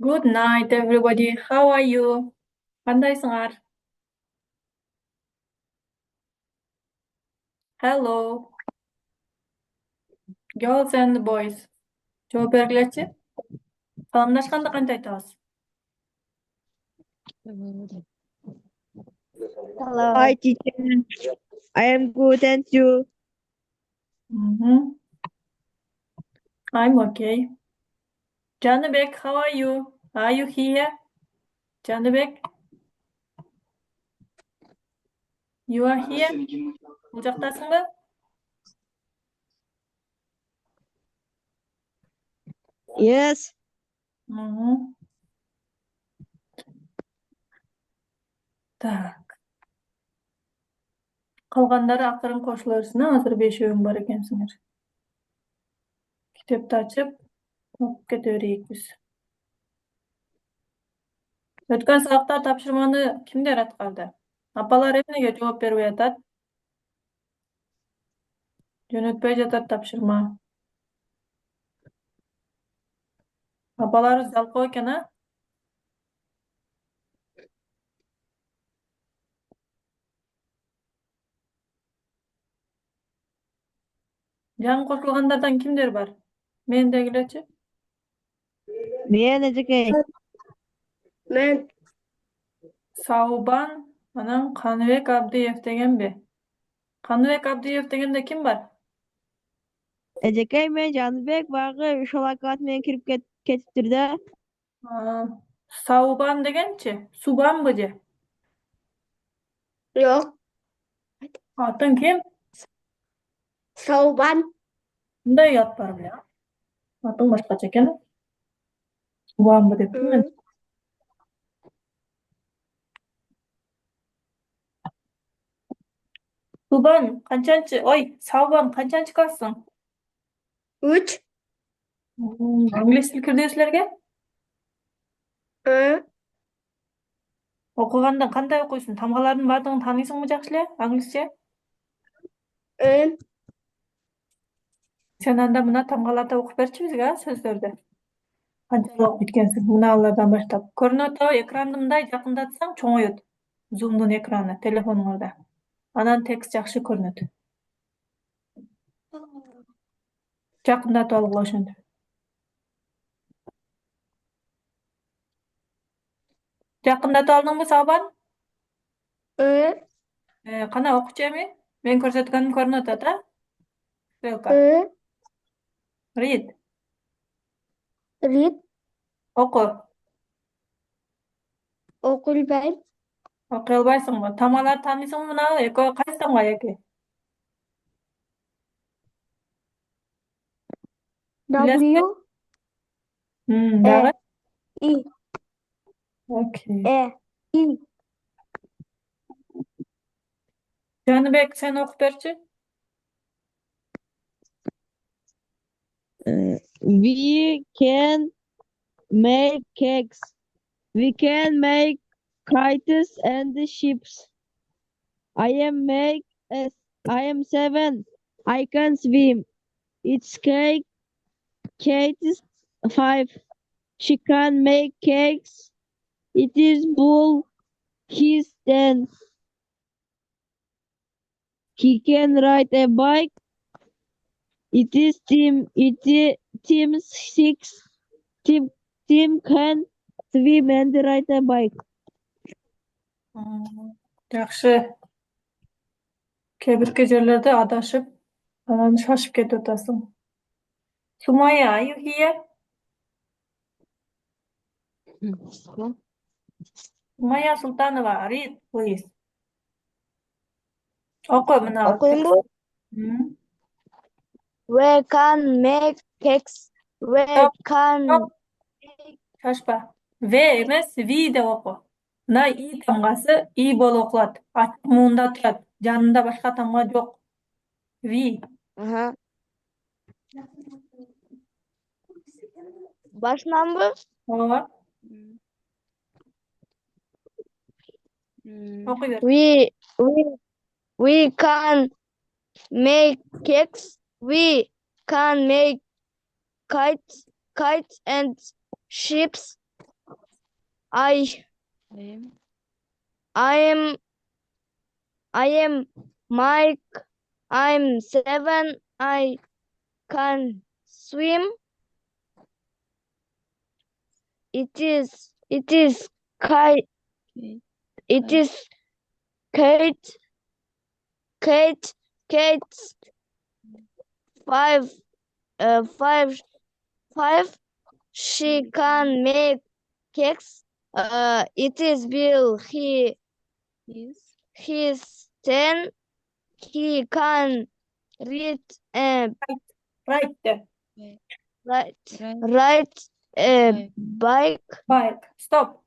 Good night, everybody. How are you? Кандайсыңар? Hello, girls and boys. Жооп бергилечи. Саламдашканда кантип айтабыз? Hello. Hi, teacher. I am good, and you? I'm okay. Canibek, how are you? Are you here? Canibek? You are here? Бул жактасыңбы? Yes. Так. Калгандары акырын кошула берсин, азыр бешөөң бар экенсиңер. Китепти ачып, окуп кете берейикпиз. Өткөн сабакта тапшырманы кимдер аткарды? Апалар эмнеге жооп бербей атат? Жөнөтпөй жатат тапшырма. Апаларыбыз жалкоо экен, а? Жаңы кошулгандардан кимдер бар? Мендегилечи. Men Ejekey. Men Саубан, анан Каныбек Абдиев дегенби? Каныбек Абдиев дегенде ким бар? Ejekey men Canbek bagı şolakat men kirip ketiptir da. Саубан дегенчи? Субанбы же? yok. Атың ким? Sauban. Мындай ат бар беле? Атың башкача экен. Субанбы дептим мен. Субан канчанчы? Ой, Саубан канчанчы классың? 3. Англис тил кирди силерге? Окуганда кандай окуйсуң? Тамгалардын баардыгын тааныйсыңбы жакшы эле? Англисче? Сен анда мына тамгаларды окуп берчи бизге, сөздөрдү. Канчалык окуп бүткөнсүң? Мыналардан баштап. Көрүнүп атабы? Экранды мындай жакындатсаң чоңойот. Зумдун экраны телефонуңарда. Анан текст жакшы көрүнөт. Жакындатып алгыла ошентип. Жакындатып алдыңбы, Сабан? Кана окучу эми? Мен көрсөткөнүм көрүнүп атат, а? Ссылка. Read. Read. Оку. Okulbay. Окуй албайсыңбы? Тамгаларды тааныйсыңбы мынабы? Экөө кайсы тамга эки? W. Дагы? I. Окей. I. Жаныбек, сен окуп берчи. We can make cakes. We can make kites and ships. I am 7. I can swim. It's Kate is 5. She can make cakes. It is Bull. He's 10. He can ride a bike. It is Tim 6. Tim can swim and ride a bike. Жакшы. Кээ бирки жерлерде адашып, анан шашып кетип атасың. Сумая, are you here? Сумая Султанова, read, please. Оку мына. Okuyun bu. We can make cakes. We Stop. can. Stop. Шашпа. В эмес, ви деп оку. Мына и тамгасы и болуп окулат. Ат муунда турат. Жанында башка тамга жок. Ви. Başından mı? Ооба. Окуй бер. We can make cakes. We can make kites and ships. I am Mike. I'm 7. I can swim. It is Kate. It is Kate. Kate's 5. 5. She can make cakes. It is Bill. He's 10. He can read and Right there. ride a bike. Bike. Stop.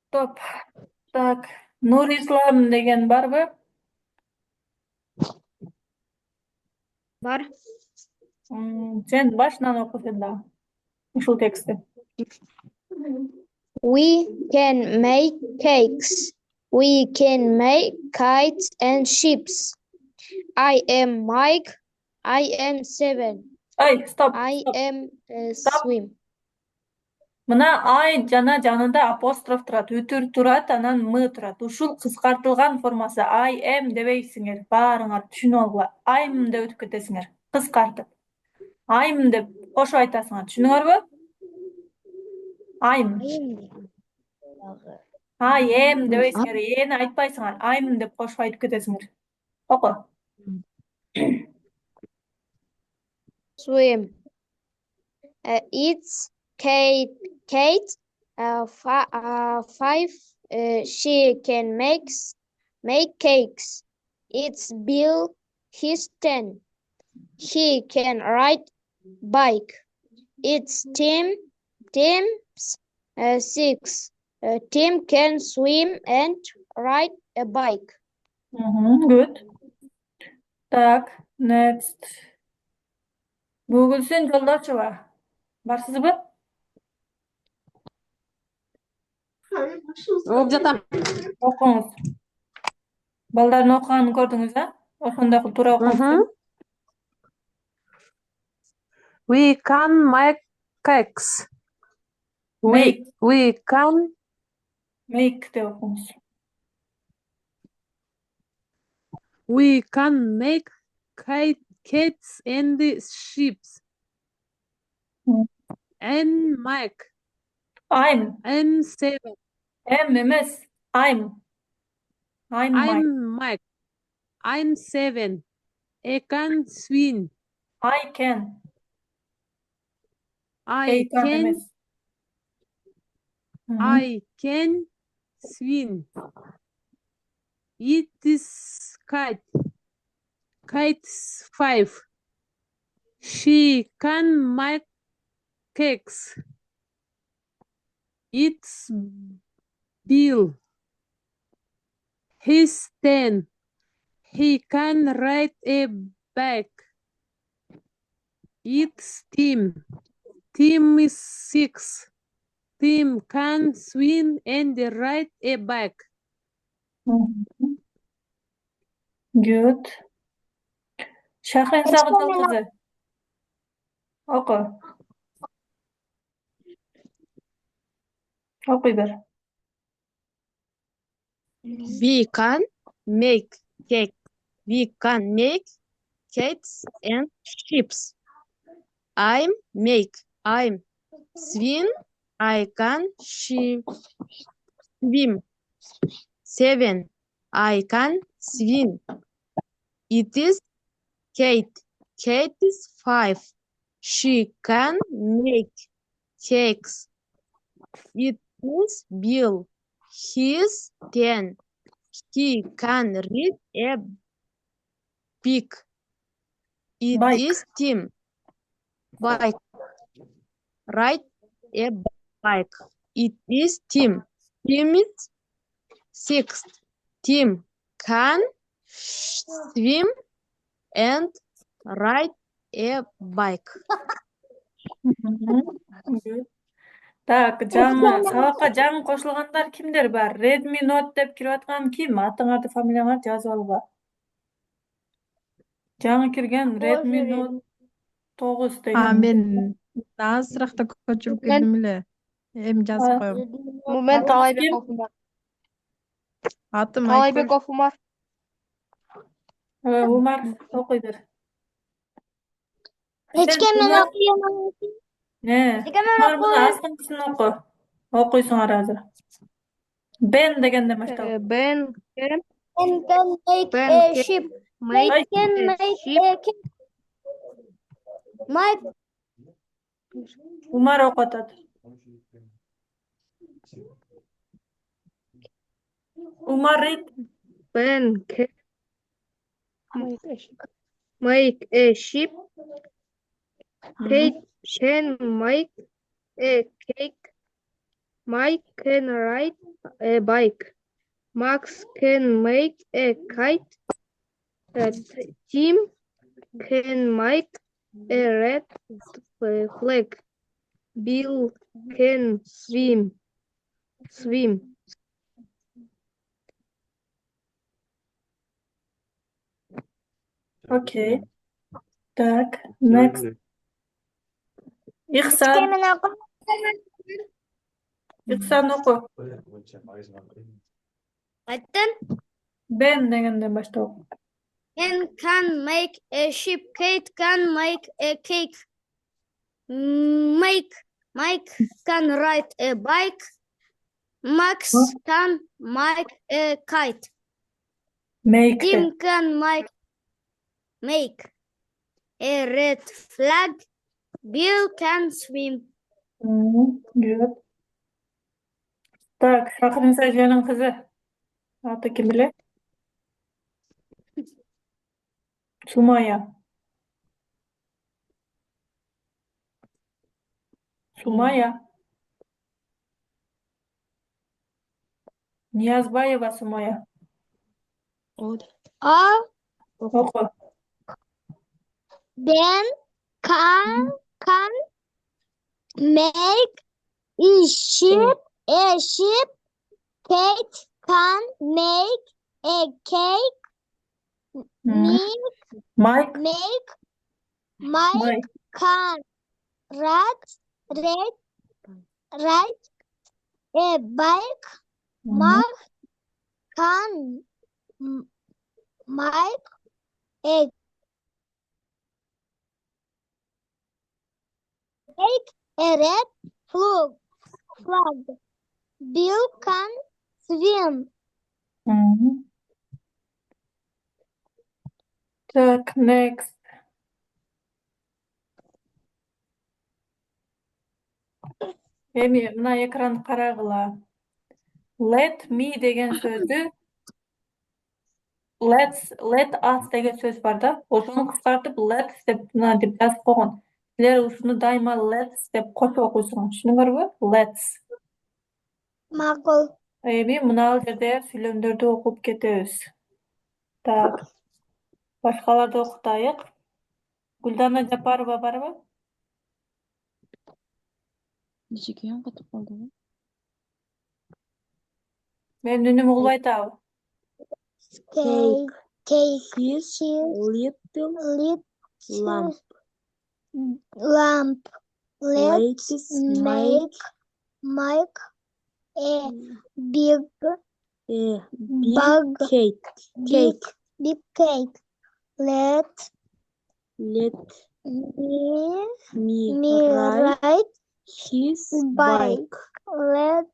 Stop. Так. Nur İslam деген barбы? Бар. Sen başынан oku sen daha. Ушул текстти. We can make cakes. We can make kites and ships. I am Mike. I am 7. Ай, стоп. I Стоп. am Stop. swim. Мына ай жана жанында апостроф турат, үтүр турат, анан мы турат. Ушул кыскартылган формасы I am дебейсиңер. Баарыңар түшүнүп алгыла. I'm деп өтүп кетесиңер. Кыскартып. I'm деп кошуп айтасыңар. Түшүнүңөрбү? I'm. I am дебейсиңер. Эни айтпайсыңар. I'm деп кошуп айтып кетесиңер. Оку. Swim. It's Kate. 5. She can make cakes. It's Bill. He's 10. He can ride bike. It's Tim. Tim's 6. Tim can swim and ride a bike. Good. Так, next. Бүгүлсүн Жолдошева. Барсызбы? Окуп жатам. Окуңуз. Балдардын окуганын көрдүңүз, а? Ошондой кылып туура окуңуз. We can make cakes. Make. We can Make деп окуңуз. make kites and ships. And Mike. I'm 7. emес. I'm Mike. Mike. I'm 7. I can swim. I can. I can can emес. I can swim. It is Kate. Kate's 5. She can make cakes. It's Bill. He's 10. He can ride a bike. It's Tim. Tim is 6. Tim can swim and ride a bike. Good. Шахрин Сагытал кызы. Оку. Окуй бер. We can make cake. We can make cakes and ships. I'm swim. I can swim. 7. I can swim. It is Kate. Kate is 5. She can make cakes. It is Bill. He's 10. He can read a book. It Bike. is Tim. Bike. Ride a bike. It is Tim. Tim is 6. Tim can swim and ride a bike. Good. Так, жаңы сабакка жаңы кошулгандар кимдер бар? Redmi Note деп кирип аткан ким? Атыңарды, фамилияңарды жазып алгыла. Жаңы кирген Redmi Note 9 деген. Мен азыракта көчүрүп келдим эле. Эми жазып А, коем. Мен Атыңыз Таалайбеков ким? Умар. Атым Айкүл. Таалайбеков Умар. Умар окуй бер. Эчке мен Умар, окуйм. Эчке мен Умар мына окуйм. астыңкысын оку. Окуйсуңар азыр. Ben дегенден баштап. Ben can And can make Ben a can ship. make Ай, Can a make ship. a cake. Mike Умар окутат. Умар read. Ben can make a ship. Kate can make a cake. Mike can ride a bike. Max can make a kite. Tim can make a red flag. Bill can swim. Окей. Так, next. Ихсан. Ихсан оку. Aytın. Ben дегенден баштап оку. Ken can make a ship. Kate can make a cake. Mike can ride a bike. Max can make a kite. Make de. Tim can make a red flag. Bill can swim. Güzel. Так, Шахрин Сәженің қызы. Аты кім біле? Сумая. Сумая. Ниязбаева Сумая. Оку. Ben can make a ship. Kate can make a cake. Mike. Mike can ride a bike. Mark can make a red flag. Bill can swim. Так, next. Эми мына экранды карагыла. Let me деген сөзді let us деген сөз бар да. Ошону кыскартып let's деп мына деп жазып койгон. Силер ушуну дайыма let's деп кошуп окуйсуңар. Түшүнүңөрбү? Let's. Макул. Эми мына жерде сүйлөмдөрдү окуп кетебиз. Так. Башкаларды окутайык. Гүлдана Жапарова барбы? Ничеге катып калдыбы? Менин үнүм угулбай атабы? His little lamp. Let's make a big cake. Let me ride his bike. Let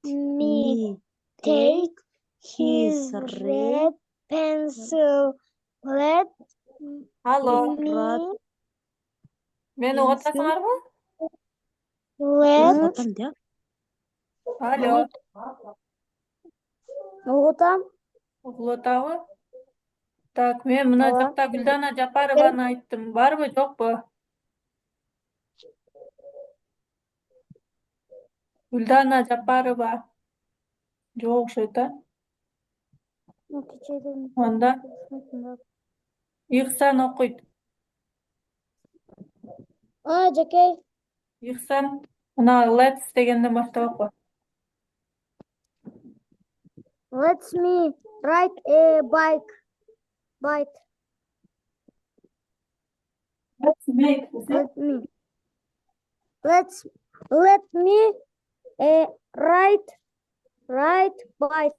me take his red pencil. Let Алло. me Мени угуп атасыңарбы? let Алло. Угутам. Угулуп атабы? Так, мен мына жакта Гүлдана Жапарованы айттым. Барбы, жокпу? Гүлдана Жапарова. Жок окшойт да. Анда Ихсан окуйт. Жакей. Ихсан мына let's дегенден баштап оку. Let me ride a bike. Let's make. Let me ride bike.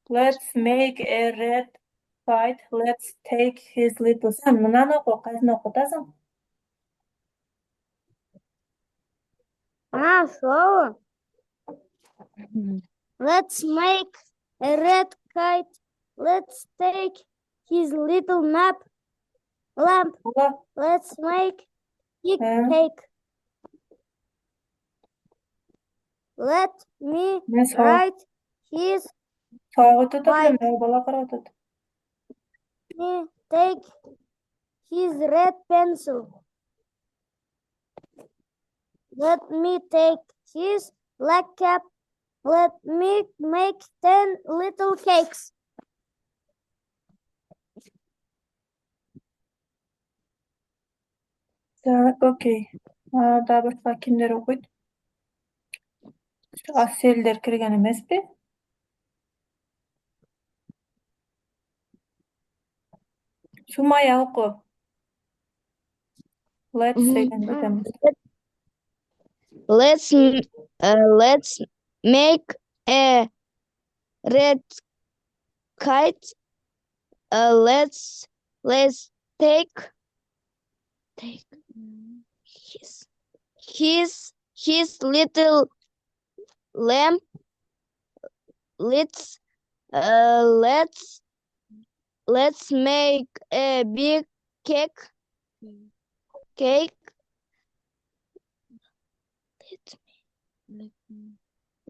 Let's make a red kite. Let's take his little. Sen mынаны оқы, қайсыны оқытасың? So let's make a red kite. Let's take his little lamp. Ола, Let's make big Cake. Let me мен сау, write his сауға өтеді, Bike. мен бала қарап өтеді. me take his red pencil. Let me take his black cap. Let me make 10 little cakes. Так, окей. Да башқа кімдер оқиды? Аселдер кірген емес пе? Сумая оқы. Let's дегенді өтеміз. Let's make a red kite. Let's take his little lamp. Let's make a big cake.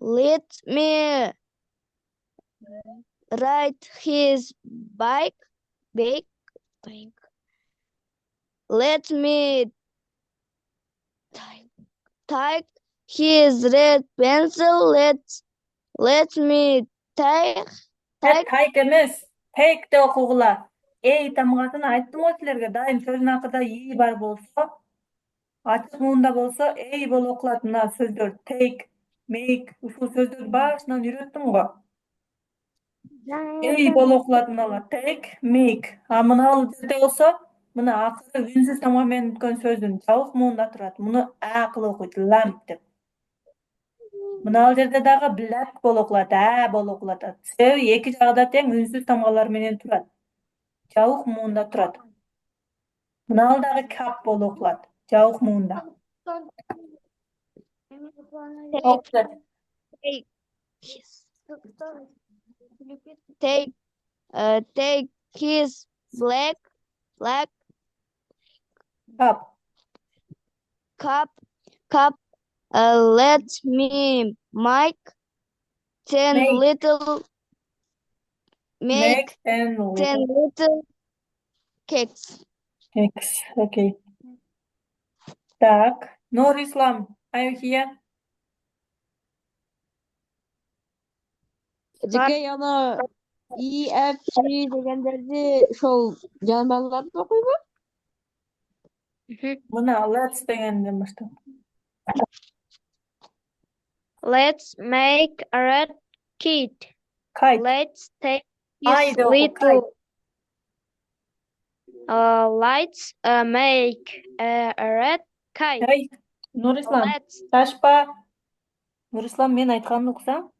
Let me ride his bike. Let me take his red pencil. Let me take Take емес, take де оқуғыла. Ей тамғасын айттым ғой сілерге, дайым сөздің ақыда ей бар болса, ачық мұнда болса, ей бол оқылады мына сөздер. Take, make, ұшыл сөздер башынан үйреттім ғой. Ей бол оқылады мыналар. Take, make. Мыналы жерде болса, мына ақыры үнсіз тамғамен өткен сөздің жауық мұнда тұрады. Мұны ақылы оқиды, lamp деп. Мынал жерде дағы black бол оқылады, бол оқылады. Сөз екі жағда тең үнсіз тамғаларменен тұрады. Жауық мұнда тұрады. Мынал дағы cap бол оқылады, жауық мұнда. Take his black cup. Let me make 10 Make. little Make and 10 little cakes. X, окей. Так, Нұрислам, are you here? Жеке ана E, F, G дегендерді шол жанбаларды оқи ма? Мына let's дегеннен бастап. Let's make a red kite. Kite. Let's take Ay, his de ojo, little let's make a red kite. Ей, Нұрислам, Let's шашпа. Нұрислам, мен айтқанын оқысаң.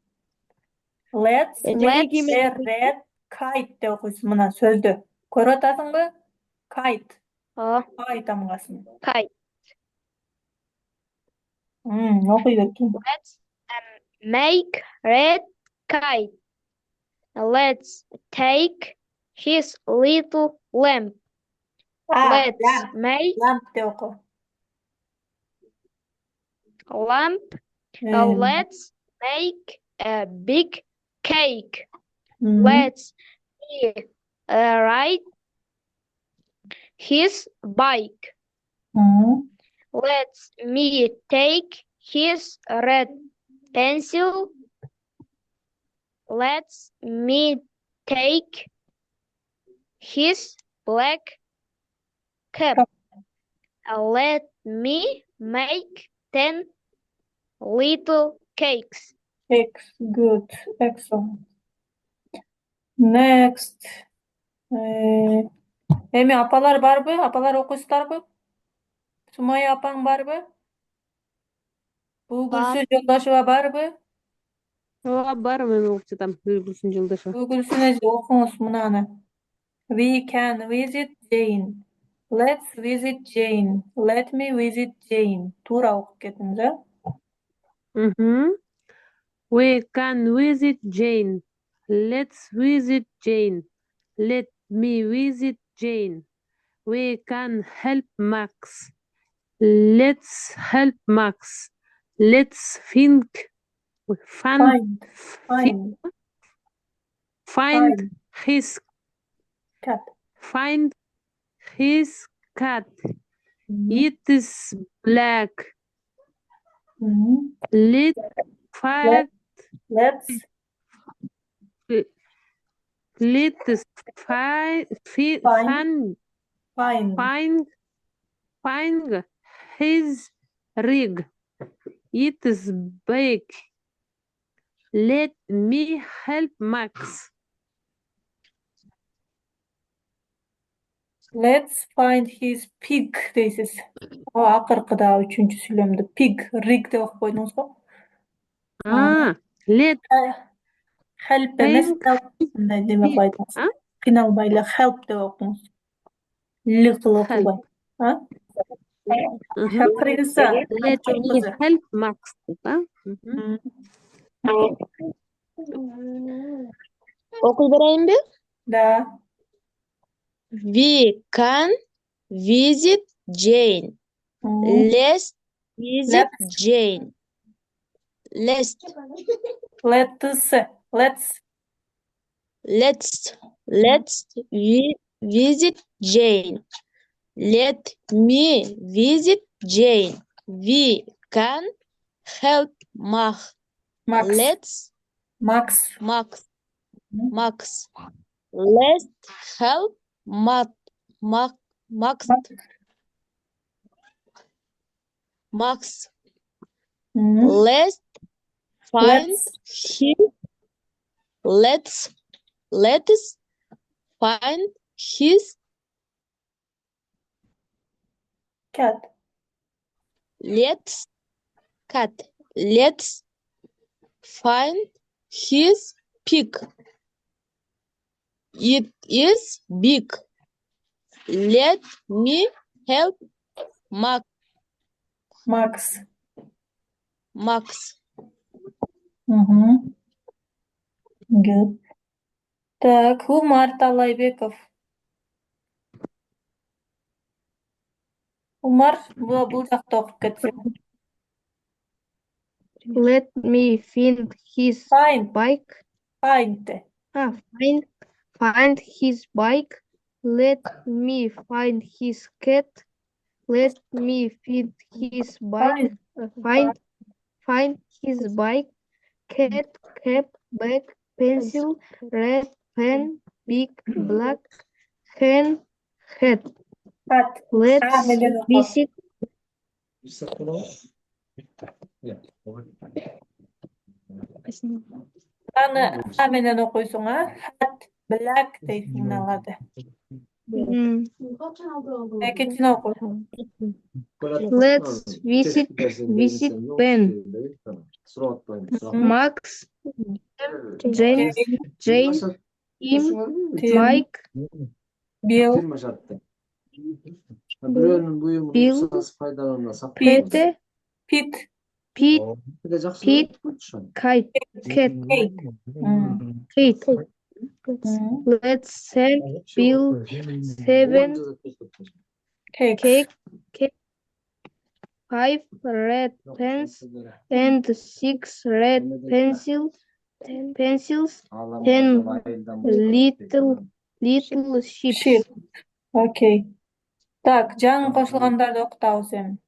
Let's make a red kite де оқисың мына сөзді. Көріп атасың ба? Kite. Ай тамғасын. kite. Оқи беркен. Let's make red kite. Let's take his little lamp. Let's make Lamp де оқы. lamp. Let's make a big cake. Let's ride his bike. Let's me take his red pencil. Let's me take his black cap. Let me make 10 little cakes. Cakes, good, excellent. Next. Эми апалар барбы? Апалар окуйсуздарбы? Сумая апаң барбы? Бүгүлсүн Жолдошева барбы? Ооба бар менин окчутам Үлгүлсүн Жолдошева. Бүгүлсүн эже окуңуз мынаны. We can visit Jane. Let's visit Jane. Let me visit Jane. Туура окуп кетиңиз, We can visit Jane. Let's visit Jane. Let me visit Jane. We can help Max. Let's help Max. Let's Find. find Find. his Cat. find his cat. Mhm. It is black. Mhm. Let's find Let's let's find Find. find his rig. It is big. Let me help Max. Let's find his pig дейсиz. Акыркыда үчүнчү сүйлөмдү pig, rig деп окуп койдуңуз го. Let Help эмес find help мындай деме pig. койдуңуз. Кыйналбай эле help деп окуңуз. Л кылып окубай. Чакырыңызса, Let Ачуу me кызы. help Max. Окуй берейинби? Да. We can visit Jane. Let's visit Jane. Let's visit Jane. Let me visit Jane. We can help Max. Max. Max. Let's help Max. Let's find his Cat. Let's find his pig. It is big. Let me help Max. Good. Так, Умар Талайбеков. Умар, бул жакта окуп кетсең. Let me find his Find. bike. Find. Find his bike. Let me find his cat. Let me find his bike. Find his bike. Cat, cap, bag, pencil, red pen, big black hen, hat. Cat. Let's visit. Аны менен окуйсуң, Hat, black дейсиң мыналарды. Экинчини оку. Let's visit Ben. Max, Jane, Tim, Mike, Bill, Pete, Pete, Pete, Kite, Cat, Kate. Let's send Bill 7 cake, 5 red pens and 6 red pencils, 10 little sheep. sheep. Окей. Так, жаңы кошулгандарды окутабыз эми.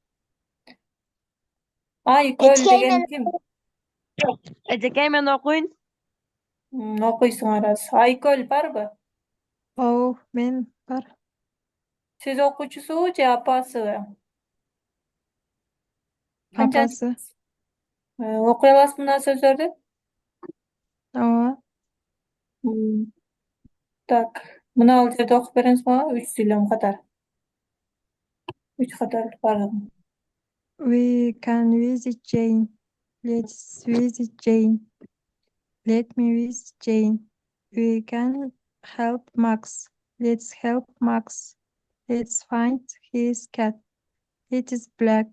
Айкөл деген ким? Эжекей мен окуйн. Окуйсуң араз. Айкөл барбы? Мен бар. Сиз окуучусу же апасыбы? Апасы. Окуй аласызбы мына сөздөрдү? Ооба. Так, Мына ал жерде окуп бериңиз мага 3 сүйлөм катар. 3 катар бардыгын. We can visit Jane. Let's visit Jane. Let me visit Jane. We can help Max. Let's help Max. Let's find his cat. It is black.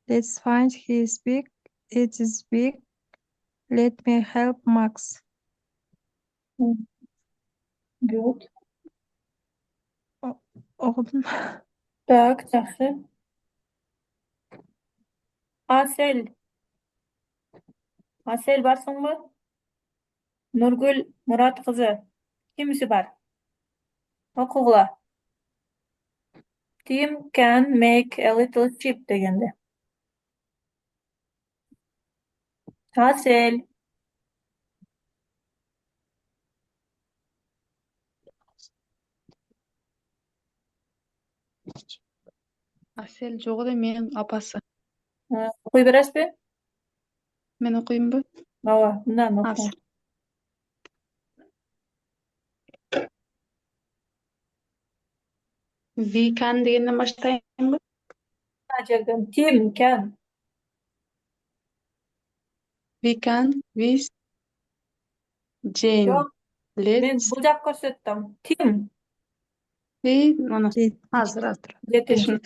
Let's find his big. It is big. Let me help Max. Good. Okudun mu? Так, жакшы. Асел. Асел барсыңбы? Нургүл Мурат кызы. Кимиси бар? Окугула. Tim can make a little ship дегенде. Асел. Асел жок эле, менин апасы. Окуй бересизби? Мен окуймунбу? Ооба, мындан окуң. Асел. We can дегенден баштайынбы? Мына жерден Tim can. We can with Jane. Жок, мен Let's бул жак көрсөттүм. Tim. Мана Jet- азыр. Жетинчи.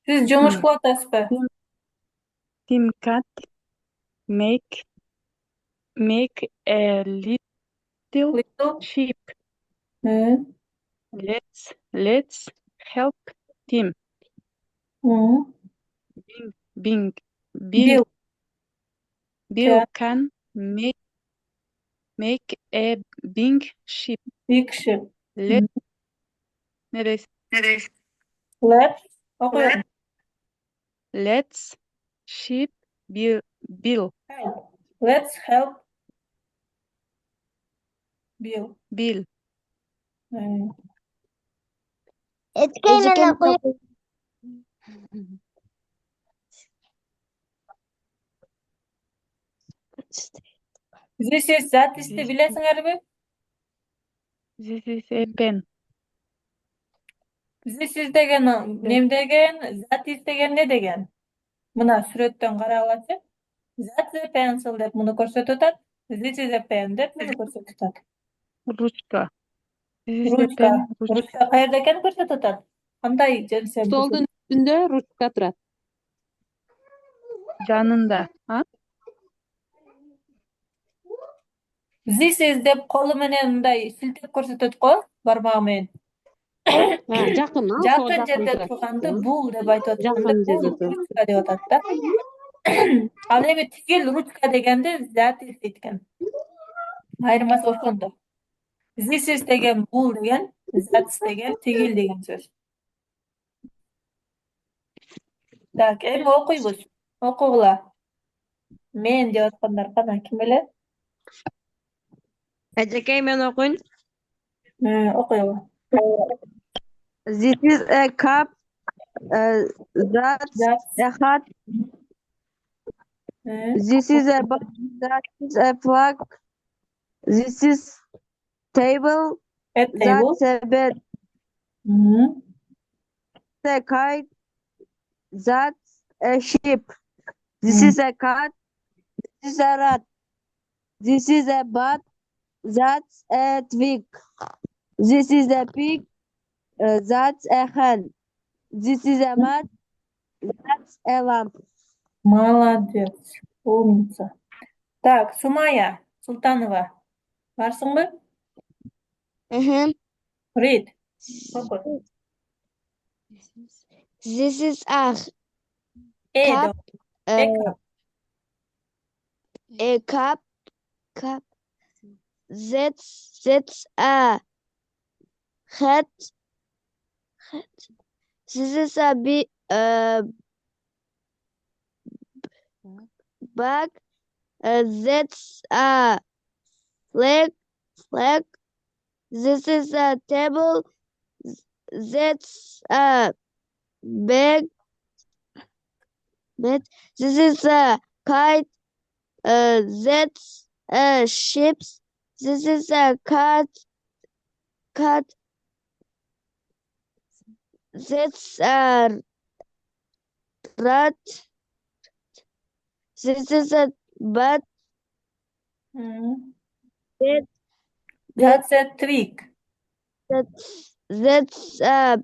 Сиз жумуш кылып атасызбы? Tim cat make a little Little. sheep. Hı. Let's help Tim. Hı. Bill Bill. can make a big sheep. Big ship. Neresi? Let's. Okuyalım. Let's sheep Bill. Help. Let's help Bill. Hı. This is that is'ti bilesiňerbi? This is a pen. This is degen nem degen, that is degen ne degen? Mına сүрөттөн карагылачы. That's a pencil деп муну көрсөтүп атат. This is a pen деп муну көрсөтүп атат. Ручка. This is a Ручка. pen. Ручка каерде экенин көрсөтүп атат. Кандай жерсе Столдун үстүндө ручка турат. Жанында. This is деп колу менен мындай силтеп көрсөтөт го, бармагы менен. Жакын, Жакын жерде турганды бул деп айтып атканда Жакын жерде бул тур. ручка деп атат да. Ал эми тигил ручка дегенде that is дейт экен. Айырмасы ошондо. This is деген бул деген, that's деген тигил деген сөз. Так, эми окуйбуз. Окугула. Мен деп аткандар кана ким эле? Эжекей мен окуйн. Окуйбу. This is a cup. That's That's. a hat. This is a box. That is a flag. This is table. A table. That's a bed. A kite. That's a sheep. This is a cat. This is a rat. This is a bat. That's a twig. This is a pig. That's a hen. This is a mat. That's a lamp. Молодец. Умница. Так, Сумая Султанова. Барсыңбы? Read. Оку. This is a Cup. a cup. That's a hat. This is a big bag. That's a flag. This is a table. That's a bag. This is a kite. That's a ship. This is a cat. That's a rat. This is a bat. Hmm. That- That's a twig. That's a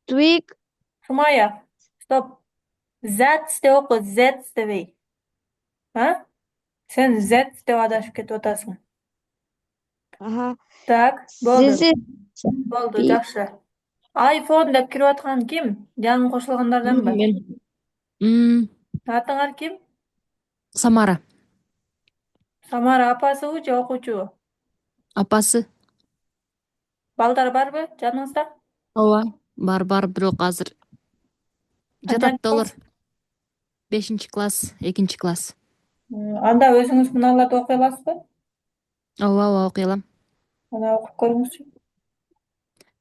twig. Sumaya, stop. That's деп оқы, that's демей. А? Сен that's деп адашып кетіп отырсың. Так, болды. This is Болды, pig. жақсы. iPhone деп кіріп жатқан кім? Жаның қосылғандардан ба? Атыңар кім? Самара. Самара апасы же оқушы? Апасы. Балдар бар бы жаныңызда? Ооба. Бар, бирок азыр жатат да олар. 5 класс, 2 класс. Анда өзіңіз мыналарды оқи аласыз ба? Ооба, окуй алам. Ана оқып көріңізші.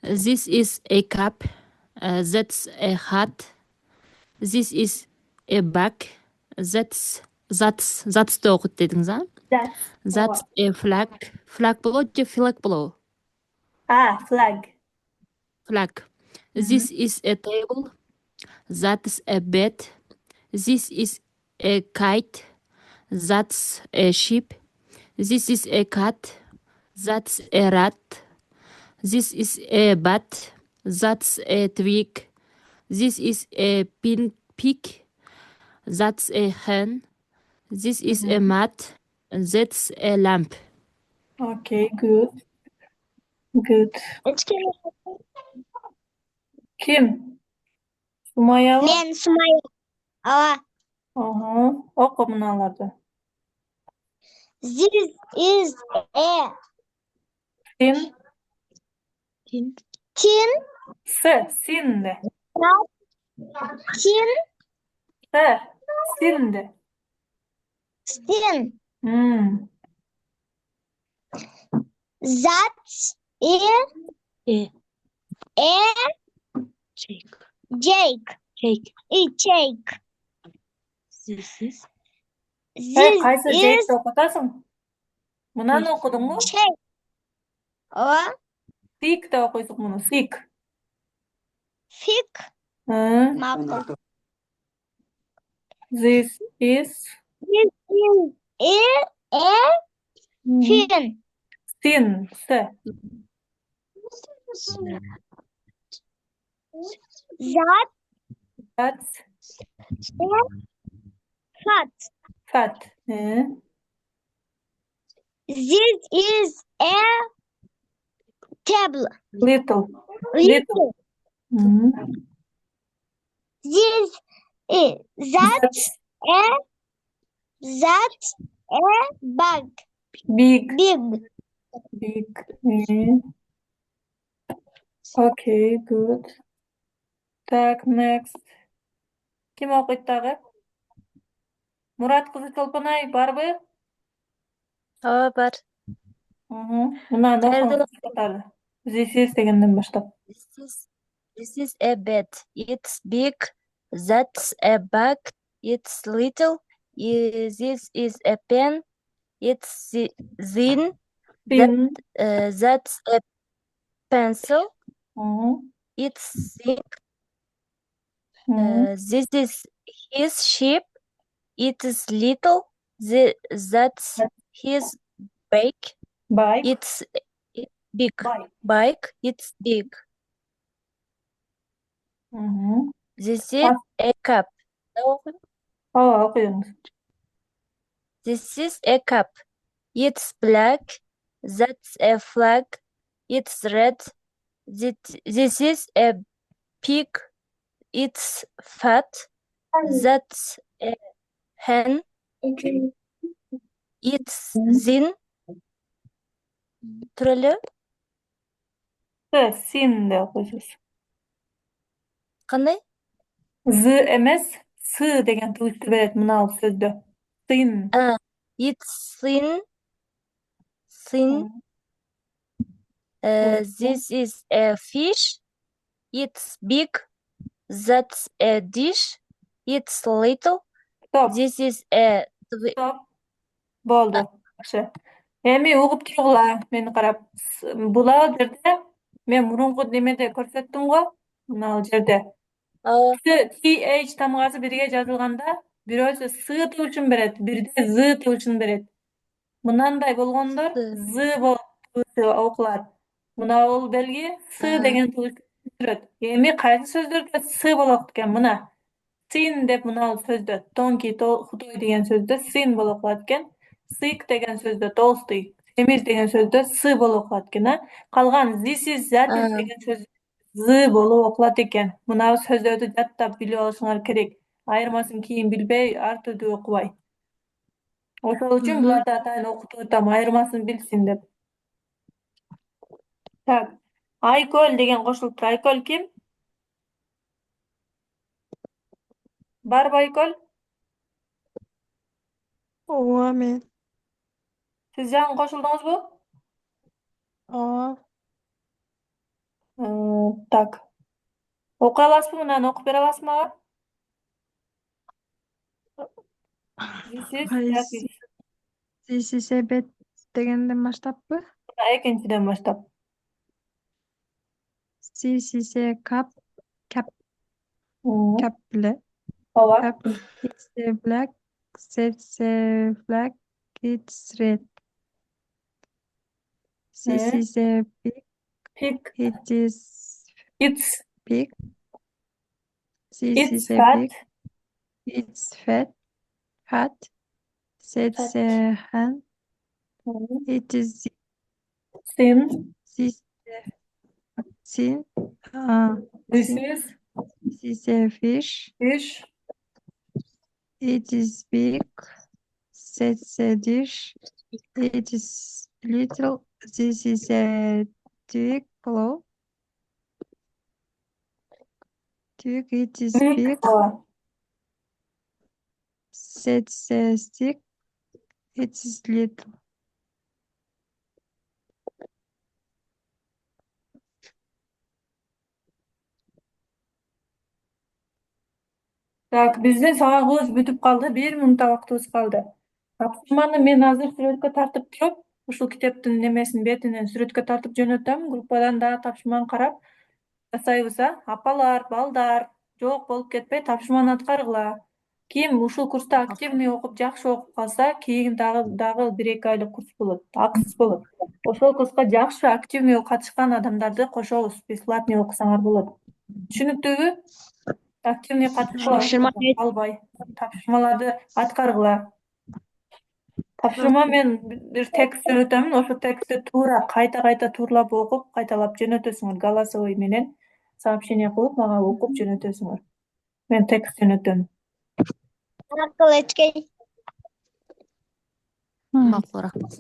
This is a cup. That's a hat. This is a bag. That's да окут дедиңиз, а? That's a flag. Flag болот же flag болобу? Flag. Flag. This is a table. That's a bed. This is a kite. That's a sheep. This is a cat. That's a rat. This is a bat. That's a twig. This is a pig. That's a hen. This is a mat. That's a lamp. Okay, good. Good. Kim? Sumaya mı? Men Sumaya. Ооба. Оқы мыналарды. This is a Sin. tin. Sin de. Tin. Sin de. Tin. That is a Jake. Jake. Қайсы This Jake'ді is оқытасың? Мынаны оқыдың ғой? Jake. Ооба. Sick де оқисың мұны, sick. Fig. Hı. Мақұл. This is A fin. sin. That's a hat. fat. Hı. This is a table. Little. Little. Hı. That's a bag. Big. Big. Hı. Okay, good. Так, next. Kim оқиды тағы? Мұрат қызы Толпанай бар бы? Ооба, бар. Мынаны оқыңыз. This is дегенден баштап. This is a bed. It's big. That's a bag. It's little. This is a pen. It's thin. Thin. That's a pencil. It's thick. This is his sheep. It is little. That's his bike. It's big. Bike. It's big. This is a cup. Оқиыңыз. This is a cup. It's black. That's a flag. It's red. This is a pig. It's fat. That's a hen. It's thin. Türelü. Sin de оқисыз. Қандай? Z емес, S деген дыбысты береді мынау сөзді. Thin. It's thin. This is a fish. It's big. That's a dish. It's little. Stop, This is a stop. Bo'ldi. Yaxshi. Эми угуп тургула, мени карап. Була жерде мен мурунку немеде көрсөттүм го, мына жерде. TH тамгасы бирге жазылганда, бирөөсү с тыбышын берет, бирде з тыбышын берет. Мынандай болгондор з болуп окулат. Мына бул белги с деген тыбышты түшүрөт. Эми кайсы сөздөрдө с болот экен? Мына сын деп мына сөздө тонкий, худой деген сөздө сын болуп окулат экен. Сык деген сөздө толстый, семиз деген сөздө с болуп окулат экен, а? Калган this is that is деген сөз з болуп окулат экен. Мына сөздөрдү жаттап билип алышыңар керек. Айырмасын кийин билбей, ар түрдүү окубай. Ошол үчүн буларды атайын окутуп атам, айырмасын билсин деп. Так. Айкөл деген кошулуптур. Айкөл ким? Барбы Айкөл? Ооба, мен. Сиз жаңы кошулдуңузбу? Ооба. Так. Окуй аласызбы? Мынаны окуп бере аласызбы мага? This is a bed дегенден баштаппы? Экинчиден баштап. This is a cup беле. Ооба. Cup. It's a black. That's a black. It's red. This is a pig. Pig. It is It's pig. This is a fat. pig. It's fat. That's a hen. It is Thin. this thin. This Thin. is This is a fish. fish. It is big. That's a dish. It is little. This is a twig. Hello. Twig. It is big. Ооба. That's a stick. It is little. Так, биздин сабагыбыз бүтүп калды. 1 минут убактыбыз калды. Тапшырманы мен азыр сүрөткө тартып туруп, ушул китептин немесин бетинен сүрөткө тартып жөнөтөм. Группадан дагы тапшырманы карап жасайбыз, апалар, балдар, жок болуп кетпей тапшырманы аткаргыла. Ким ушул курста активный окуп, жакшы окуп калса, кийин дагы 1-2 айлык курс болот, акысыз болот. Ошол курска жакшы активный катышкан адамдарды кошобуз. Бесплатный окусаңар болот. Түшүнүктүүбү? Активный катышкыла албай, тапшырмаларды аткаргыла. Тапшырма мен бир текст жөнөтөмүн, ошол текстти туура кайта тууралап окуп, кайталап жөнөтөсүңөр. Голосовой менен сообщение кылып, мага окуп жөнөтөсүңөр. Мен текст жөнөтөм. Колечкей. Макул рахмат.